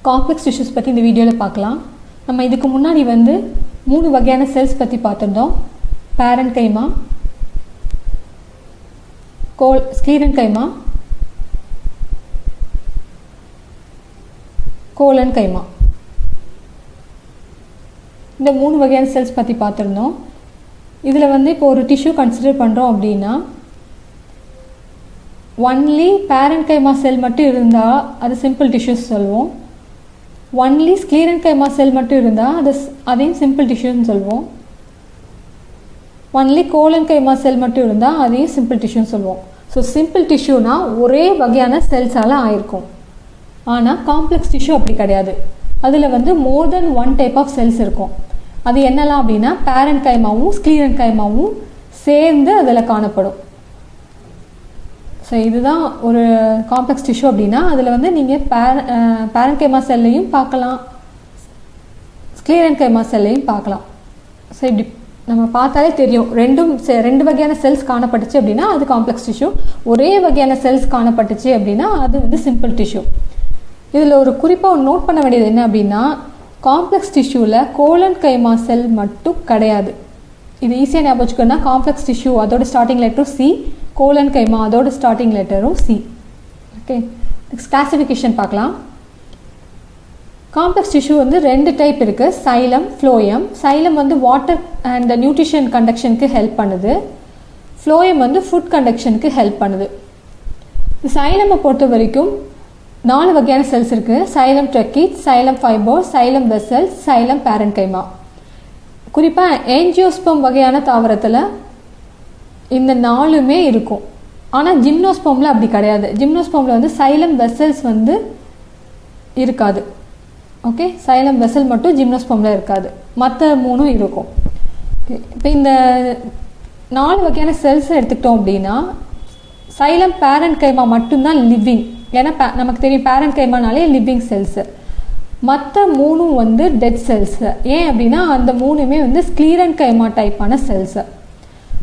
Complex tissues பற்றி இந்த வீடியோவில் பார்க்கலாம். நம்ம இதுக்கு முன்னாடி 3 வகையான செல்ஸ் பற்றி பார்த்துருந்தோம். Parenchyma, sclerenchyma, collenchyma. இந்த 3 வகையான செல்ஸ் பற்றி பார்த்துருந்தோம். இதில் இப்போ ஒரு டிஷ்யூ கன்சிடர் பண்ணுறோம் அப்படின்னா ஒன்லி பேரன்கைமா செல் மட்டும் இருந்தால் அது சிம்பிள் டிஷ்யூஸ் சொல்லுவோம். ஒன்லி ஸ்க்ளீரன்கைமா செல் மட்டும் இருந்தால் அதையும் சிம்பிள் டிஷ்யூன்னு சொல்லுவோம். ஒன்லி கோலன்கைமா செல் மட்டும் இருந்தால் அதையும் சிம்பிள் டிஷ்யூன்னு சொல்லுவோம். ஸோ சிம்பிள் டிஷ்யூனா ஒரே வகையான செல்ஸால் ஆயிருக்கும். ஆனால் காம்ப்ளெக்ஸ் டிஷ்யூ அப்படி கிடையாது. அதில் மோர் தென் ஒன் டைப் ஆஃப் செல்ஸ் இருக்கும். அது என்னெல்லாம் அப்படின்னா பேரன்கைமாவும் ஸ்க்ளீரன்கைமாவும் சேர்ந்து அதில் காணப்படும். ஸோ இதுதான் ஒரு காம்ப்ளெக்ஸ் டிஷ்யூ அப்படின்னா அதில் நீங்கள் பேரன்கைமா செல்லையும் பார்க்கலாம், ஸ்க்ளீரன்கைமா செல்லையும் பார்க்கலாம். ஸோ இப்படி நம்ம பார்த்தாலே தெரியும் ரெண்டு வகையான செல்ஸ் காணப்பட்டுச்சு அப்படின்னா அது காம்ப்ளெக்ஸ் டிஷ்யூ. ஒரே வகையான செல்ஸ் காணப்பட்டுச்சு அப்படின்னா அது சிம்பிள் டிஷ்யூ. இதில் ஒரு குறிப்பாக நோட் பண்ண வேண்டியது என்ன அப்படின்னா காம்ப்ளெக்ஸ் டிஷ்யூவில் கோலன்கைமா செல் மட்டும் கிடையாது. இது ஈஸியாக ஞாபகம் வச்சுக்கோன்னா காம்ப்ளெக்ஸ் டிஷ்யூ அதோட ஸ்டார்டிங் லெட்டரும் சி, கோலன்கைமா அதோட ஸ்டார்டிங் லெட்டரும் சி. ஓகே, நெக்ஸ்ட் கிளாசிஃபிகேஷன் பார்க்கலாம். காம்ப்ளெக்ஸ் டிஷ்யூ 2 டைப் இருக்குது, xylem, phloem. Xylem water and nutrition கண்டக்ஷனுக்கு ஹெல்ப் பண்ணுது. ஃப்ளோயம் ஃபுட் கண்டக்ஷனுக்கு ஹெல்ப் பண்ணுது. சைலமை பொறுத்த வரைக்கும் 4 வகையான செல்ஸ் இருக்குது. Xylem tracheids, xylem fibres, xylem vessels, xylem parenchyma. குறிப்பாக ஏஞ்சியோஸ்பம் வகையான தாவரத்தில் இந்த 4மே இருக்கும். ஆனால் ஜிம்னோஸ்போமில் அப்படி கிடையாது. ஜிம்னோஸ்போமில் சைலம் வெசல்ஸ் இருக்காது. ஓகே, சைலம் வெசல் மட்டும் ஜிம்னோஸ்போமில் இருக்காது, மற்ற 3ம் இருக்கும். இப்போ இந்த 4 வகையான செல்ஸ் எடுத்துக்கிட்டோம் அப்படின்னா சைலம் பேரன்கைமா மட்டும்தான் லிவிங். ஏன்னா நமக்கு தெரியும் பேரன்கைமானாலே லிவிங் செல்ஸு. மற்ற 3ம் டெட் செல்ஸு. ஏன் அப்படின்னா அந்த 3மே ஸ்க்ளீரன்கைமா டைப்பான செல்ஸு.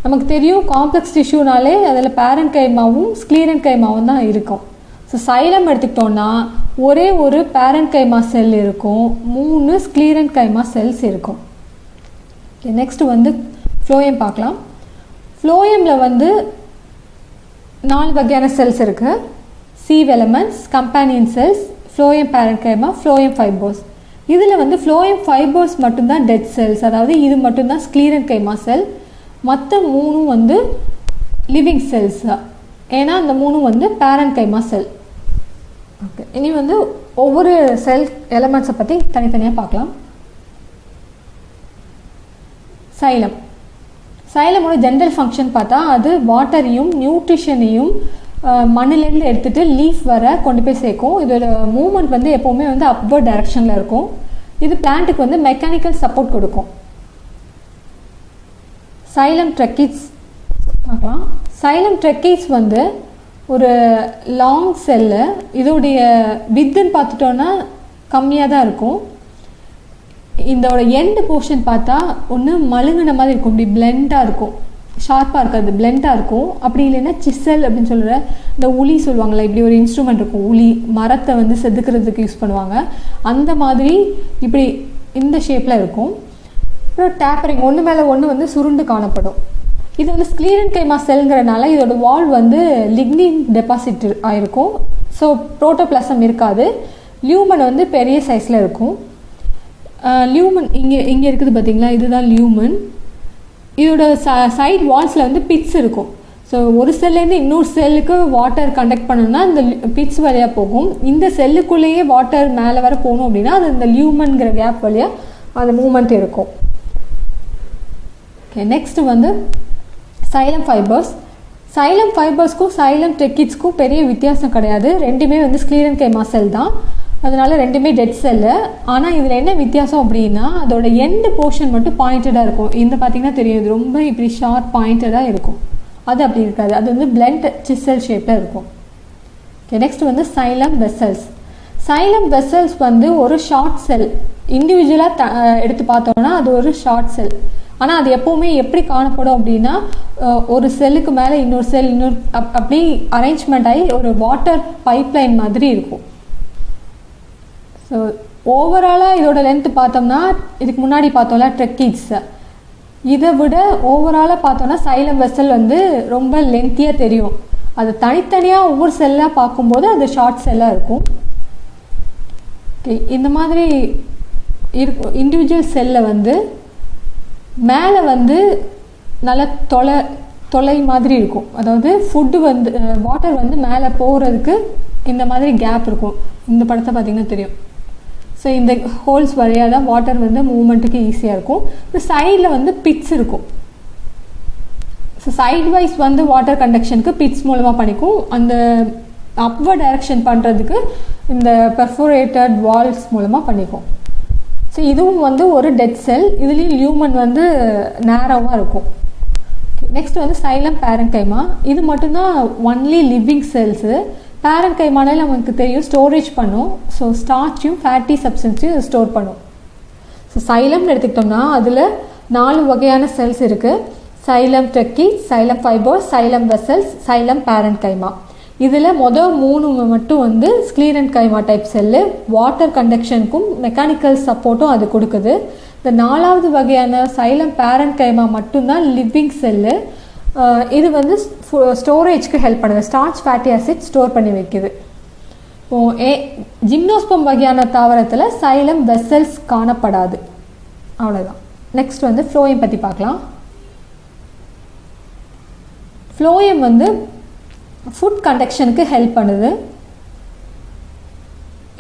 நமக்கு தெரியும் காம்ப்ளெக்ஸ் டிஷ்யூனாலே அதில் பேரன்கைமாவும் ஸ்க்ளீரன்கைமாவும் தான் இருக்கும். ஸோ சைலம் எடுத்துக்கிட்டோன்னா ஒரே ஒரு பேரன்கைமா செல் இருக்கும், 3 ஸ்க்ளீரன்கைமா செல்ஸ் இருக்கும். நெக்ஸ்ட் ஃப்ளோயம் பார்க்கலாம். ஃப்ளோயமில் 4 வகையான செல்ஸ் இருக்குது. Sieve elements, companion cells, phloem parenchyma, phloem fibres. இதில் ஃப்ளோயம் ஃபைபர்ஸ் மட்டும்தான் டெட் செல்ஸ், அதாவது இது மட்டும்தான் ஸ்க்ளீரன்கைமா செல். மற்ற 3ம் லிவிங் செல்ஸ் தான், ஏன்னா அந்த 3ம் பேரன்கைமா செல். ஓகே, இனி ஒவ்வொரு செல் எலமெண்ட்ஸை பற்றி தனித்தனியாக பார்க்கலாம். சைலம். சைலமோட ஜென்ரல் ஃபங்க்ஷன் பார்த்தா அது வாட்டரையும் நியூட்ரிஷனையும் மண்ணிலேருந்து எடுத்துகிட்டு லீஃப் வர கொண்டு போய் சேர்க்கும். இதோட மூவ்மெண்ட் எப்போவுமே அப்வர்ட் டைரக்ஷனில் இருக்கும். இது பிளான்ட்டுக்கு மெக்கானிக்கல் சப்போர்ட் கொடுக்கும். சைலம் ட்ரெக்கிட்ஸ் பார்க்கலாம். சைலம் ட்ரெக்கிட்ஸ் ஒரு லாங் செல்லு. இதோடைய வித்துன்னு பார்த்துட்டோன்னா கம்மியாக தான் இருக்கும். இதோட எண்டு போர்ஷன் பார்த்தா ஒன்று மழுங்கின மாதிரி இருக்கும், இப்படி பிளெண்டாக இருக்கும், ஷார்ப்பாக இருக்காது, பிளெண்டாக இருக்கும். அப்படி இல்லைன்னா சிசல் அப்படின்னு சொல்கிற இந்த உளி சொல்லுவாங்கள்ல, இப்படி ஒரு இன்ஸ்ட்ருமெண்ட் இருக்கும், உளி, மரத்தை செதுக்கிறதுக்கு யூஸ் பண்ணுவாங்க. அந்த மாதிரி இப்படி இந்த ஷேப்பில் இருக்கும். அப்புறம் டேப்பரிங், ஒன்று மேலே ஒன்று சுருண்டு காணப்படும். இது ஸ்க்ளீரன்கைமா செல்ங்கிறனால இதோட வால் லிக்னின் டெபாசிட் ஆகிருக்கும். ஸோ புரோட்டோபிளாசம் இருக்காது. லியூமன் பெரிய சைஸில் இருக்கும். லியூமன் இங்கே இருக்குது பார்த்தீங்களா, இதுதான் லியூமன். இதோட சைட் வால்ஸில் பிட்ஸ் இருக்கும். ஸோ ஒரு செல்லேருந்து இன்னொரு செல்லுக்கு வாட்டர் கண்டக்ட் பண்ணணும்னா இந்த பிட்ஸ் வழியாக போகும். இந்த செல்லுக்குள்ளேயே வாட்டர் மேலே வர போகணும் அப்படின்னா அது இந்த லியூமன்கிற கேப் வழியாக அந்த மூமெண்ட் இருக்கும். Okay, next xylem fibres. Xylem ஃபைபர்ஸ்க்கும் சைலம் ட்ரெக்கிட்ஸ்க்கும் பெரிய வித்தியாசம் கிடையாது. ரெண்டுமே ஸ்க்ளீரன்கைமா செல் தான், அதனால ரெண்டுமே டெட் செல்லு. ஆனால் இதில் என்ன வித்தியாசம் அப்படின்னா அதோட எண்டு போர்ஷன் மட்டும் பாயிண்டடாக இருக்கும். இந்த பார்த்தீங்கன்னா தெரியும், இது ரொம்ப இப்படி ஷார்ப் பாயிண்டடாக இருக்கும். அது அப்படி இருக்காது, அது பிளண்ட் சிசல் ஷேப்பில் இருக்கும். Okay, next xylem vessels. Xylem vessels ஒரு ஷார்ட் செல். இண்டிவிஜுவலாக எடுத்து பார்த்தோன்னா அது ஒரு ஷார்ட் செல். ஆனால் அது எப்போவுமே எப்படி காணப்படும் அப்படின்னா ஒரு செல்லுக்கு மேலே இன்னொரு செல் அப்படி அரேஞ்ச்மெண்ட் ஆகி ஒரு வாட்டர் பைப்லைன் மாதிரி இருக்கும். ஸோ ஓவராலாக இதோட லென்த்து பார்த்தோம்னா இதுக்கு முன்னாடி பார்த்தோம்ல ட்ரெக்கீட்ஸ், இதை விட ஓவராலாக பார்த்தோம்னா சைலம் வெசல் வந்து ரொம்ப லென்த்தியாக தெரியும். அது தனித்தனியாக ஒவ்வொரு செல்லாக பார்க்கும்போது அது ஷார்ட் செல்லாக இருக்கும். ஓகே, இந்த மாதிரி இருக்கும். இண்டிவிஜுவல் செல்லில் வந்து மேலே வந்து நல்ல தொலை மாதிரி இருக்கும். அதாவது ஃபுட்டு வந்து வாட்டர் வந்து மேலே போகிறதுக்கு இந்த மாதிரி கேப் இருக்கும். இந்த படத்தை பார்த்திங்கன்னா தெரியும். ஸோ இந்த ஹோல்ஸ் வழியாக தான் வாட்டர் வந்து மூவ்மெண்ட்டுக்கு ஈஸியாக இருக்கும். இப்போ சைடில் வந்து பிட்ஸ் இருக்கும். ஸோ சைட் வைஸ் வந்து வாட்டர் கண்டக்ஷனுக்கு பிட்ஸ் மூலமாக பண்ணிக்கும். அந்த அப்வர்ட் டைரக்ஷன் பண்ணுறதுக்கு இந்த பெர்ஃபோரேட்டட் வால்ஸ் மூலமாக பண்ணிக்கும். ஸோ இதுவும் வந்து ஒரு டெட் செல். இதுலேயும் லியூமன் வந்து நேரோவாக இருக்கும். நெக்ஸ்ட் வந்து சைலம் பேரன்கைமா. இது மட்டும்தான் ஒன்லி லிவிங் செல்ஸு. பேரன்கைமானாலே நமக்கு தெரியும் ஸ்டோரேஜ் பண்ணும். ஸோ ஸ்டார்ச்சையும் ஃபேட்டி சப்ஸ்டன்ஸையும் ஸ்டோர் பண்ணும். ஸோ சைலம்னு எடுத்துக்கிட்டோம்னா அதில் 4 வகையான செல்ஸ் இருக்குது. Xylem tracheae, xylem fibres, xylem vessels, xylem parenchyma. இதில் மொதல் 3 மட்டும் வந்து sclerenchyma type cell. Water கண்டக்ஷனுக்கும் மெக்கானிக்கல் சப்போர்ட்டும் அது கொடுக்குது. இந்த 4வது வகையான சைலம் பேரன்கைமா மட்டும்தான் லிவிங் செல்லு. இது வந்து ஸ்டோரேஜ்க்கு ஹெல்ப் பண்ணுது. ஸ்டார்ச் ஃபேட்டி ஆசிட் ஸ்டோர் பண்ணி வைக்குது. இப்போது ஜிம்னோஸ்பம் வகையான தாவரத்தில் சைலம் வெசல்ஸ் காணப்படாது. அவ்வளோதான். நெக்ஸ்ட் வந்து ஃப்ளோயம் பற்றி பார்க்கலாம். ஃப்ளோயம் வந்து ஃபுட் கண்டக்ஷனுக்கு ஹெல்ப் பண்ணுது.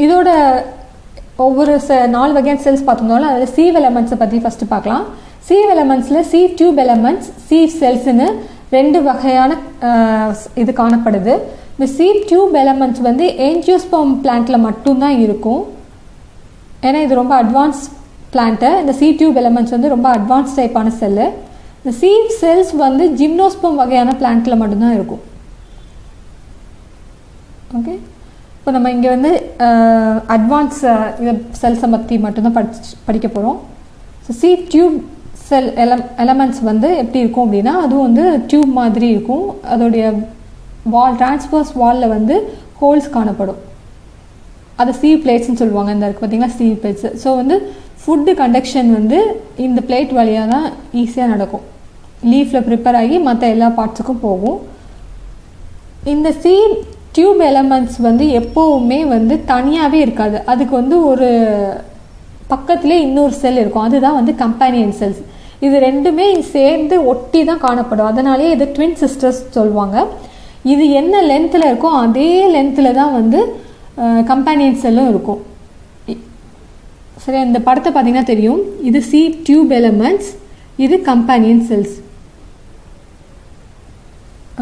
இதோட ஒவ்வொரு 4 வகையான செல்ஸ் பார்த்தோம்னாலும் அதில் சீவ் எலமெண்ட்ஸை பற்றி ஃபஸ்ட்டு பார்க்கலாம். சீவ் எலமெண்ட்ஸில் சீவ் டியூப் எலமெண்ட்ஸ், சீவ் செல்ஸ்னு 2 வகையான இது காணப்படுது. இந்த சீவ் டியூப் எலமெண்ட்ஸ் வந்து ஏஞ்சியோஸ்பம் பிளான்ட்டில் மட்டும்தான் இருக்கும். ஏன்னா இது ரொம்ப அட்வான்ஸ் பிளான்ட்டு. இந்த சீவ் டியூப் எலமெண்ட்ஸ் வந்து ரொம்ப அட்வான்ஸ் டைப்பான செல்லு. இந்த சீவ் செல்ஸ் வந்து ஜிம்னோஸ்பம் வகையான பிளான்ட்டில் மட்டும்தான் இருக்கும். ஓகே, இப்போ நம்ம இங்கே வந்து அட்வான்ஸ் செல்ஸை பற்றி மட்டும்தான் படிக்க போகிறோம். ஸோ சீவ் டியூப் செல் எலமெண்ட்ஸ் வந்து எப்படி இருக்கும் அப்படின்னா அதுவும் வந்து டியூப் மாதிரி இருக்கும். அதோடைய டிரான்ஸ்வர்ஸ் வாலில் வந்து ஹோல்ஸ் காணப்படும். அதை சீவ் பிளேட்ஸ்ன்னு சொல்லுவாங்க. இந்த இருக்குது பார்த்திங்கன்னா சீவ் பிளேட்ஸ். ஸோ வந்து ஃபுட்டு கண்டக்ஷன் வந்து இந்த பிளேட் வழியாக தான் ஈஸியாக நடக்கும். லீஃபில் ப்ரிப்பேர் ஆகி மற்ற எல்லா பார்ட்ஸுக்கும் போகும். இந்த சீவ் டியூப் எலமெண்ட்ஸ் வந்து எப்போவுமே வந்து தனியாகவே இருக்காது. அதுக்கு வந்து ஒரு பக்கத்துலேயே இன்னொரு செல் இருக்கும். அதுதான் வந்து கம்பேனியன் செல்ஸ். இது 2மே சேர்ந்து ஒட்டி தான் காணப்படும். அதனாலே இது ட்வின் சிஸ்டர்ஸ் சொல்லுவாங்க. இது என்ன லென்த்தில் இருக்கோ அதே லென்த்தில் தான் வந்து கம்பேனியன் செல்லும் இருக்கும். சரி, இந்த படத்தை பார்த்திங்கன்னா தெரியும். இது சீவ் டியூப் எலமெண்ட்ஸ், இது கம்பேனியன் செல்ஸ்.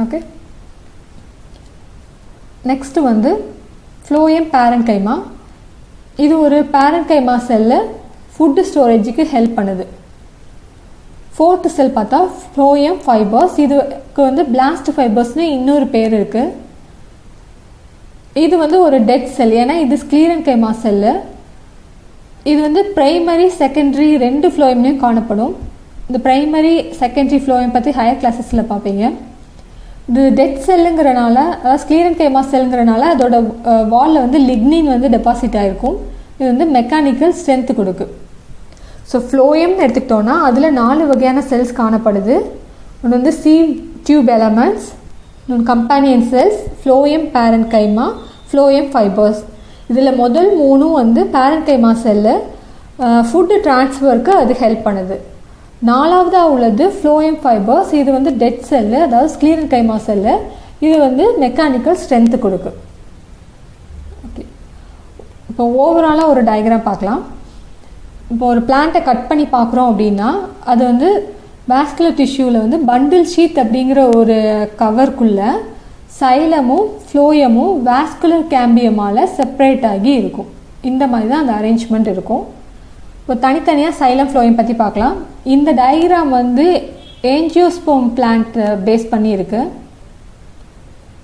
ஓகே, நெக்ஸ்ட்டு வந்து ஃப்ளோயம் பேரன்கைமா. இது ஒரு பேரன்கைமா செல்லு ஃபுட்டு ஸ்டோரேஜுக்கு ஹெல்ப் பண்ணுது. 4th செல் பார்த்தா ஃப்ளோயம் ஃபைபர்ஸ். இதுக்கு வந்து பிளாஸ்ட் ஃபைபர்ஸ்னு இன்னொரு பேர் இருக்குது. இது வந்து ஒரு டெட் செல். ஏன்னா இது ஸ்க்ளீரன்கைமா செல்லு. இது வந்து ப்ரைமரி செகண்டரி 2 ஃப்ளோயம்லேயும் காணப்படும். இந்த ப்ரைமரி செகண்டரி ஃப்ளோயம் பற்றி ஹையர் கிளாஸஸில் பார்ப்பீங்க. இது டெட் செல்லுங்கிறனால, அதாவது ஸ்க்ளீரன்கைமா செல்லுங்கிறனால அதோட வாலில் வந்து லிக்னின் வந்து டெபாசிட் ஆகிருக்கும். இது வந்து மெக்கானிக்கல் ஸ்ட்ரென்த் கொடுக்கு. ஸோ ஃப்ளோயம்னு எடுத்துக்கிட்டோன்னா அதில் 4 வகையான செல்ஸ் காணப்படுது. ஒன்று வந்து சீவ் டியூப் எலமெண்ட்ஸ், இன்னொன்று companion cells, phloem parenchyma, phloem fibres. இதில் முதல் 3 வந்து பேரன்கைமா செல்லு. ஃபுட்டு டிரான்ஸ்ஃபருக்கு அது ஹெல்ப் பண்ணுது. 4வதாக உள்ளது ஃப்ளோயம் ஃபைபர்ஸ். இது வந்து டெட் செல்லு, அதாவது ஸ்க்ளீரன்கைமா செல்லு. இது வந்து மெக்கானிக்கல் ஸ்ட்ரென்த்து கொடுக்கு. ஓகே, இப்போ ஓவராலாக ஒரு டயக்ராம் பார்க்கலாம். இப்போ ஒரு பிளான்ட்டை கட் பண்ணி பார்க்குறோம் அப்படின்னா அது வந்து வாஸ்குலர் டிஷ்யூவில் வந்து பண்டில் ஷீத் அப்படிங்கிற ஒரு கவருக்குள்ளே சைலமும் ஃப்ளோயமும் வாஸ்குலர் கேம்பியமால் செப்பரேட் ஆகி இருக்கும். இந்த மாதிரி தான் அந்த அரேஞ்ச்மெண்ட் இருக்கும். இப்போ தனித்தனியாக சைலம் ஃப்ளோயம் பற்றி பார்க்கலாம். இந்த டயக்ராம் வந்து ஏஞ்சியோஸ்போம் பிளான்ட் பேஸ் பண்ணி இருக்குது.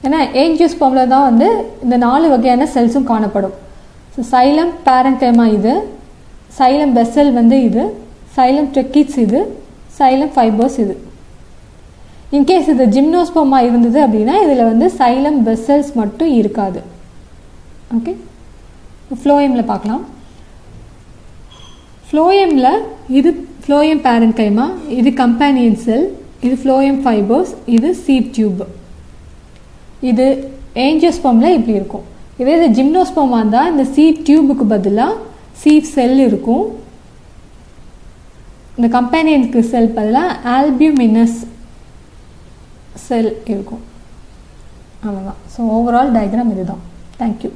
ஏன்னா ஏஞ்சியோஸ்போமில் தான் வந்து இந்த 4 வகையான செல்ஸும் காணப்படும். ஸோ சைலம் பேரன்கைமா இது, சைலம் வெசல் வந்து இது, சைலம் ட்ரெக்கிட்ஸ் இது, சைலம் ஃபைபர்ஸ் இது. இன்கேஸ் இது ஜிம்னோஸ்போமா இருந்தது அப்படின்னா இதில் வந்து சைலம் வெசல்ஸ் மட்டும் இருக்காது. ஓகே, ஃப்ளோயமில் பார்க்கலாம். ஃப்ளோயமில் இது ஃப்ளோயம் பேரன்கைமா, இது கம்பேனியன் செல், இது ஃப்ளோயம் ஃபைபர்ஸ், இது சீட் டியூப். இது ஏஞ்சியோஸ்போமில் இப்படி இருக்கும். இதே இது ஜிம்னோஸ்போமாக இருந்தால் இந்த சீட் டியூபுக்கு பதிலாக சீட் செல் இருக்கும். இந்த கம்பேனியனுக்கு செல் பதிலாக ஆல்பியூமினஸ் செல் இருக்கும். அவ்வளோதான். ஸோ ஓவரால் டயக்ராம் இதுதான். தேங்க்யூ.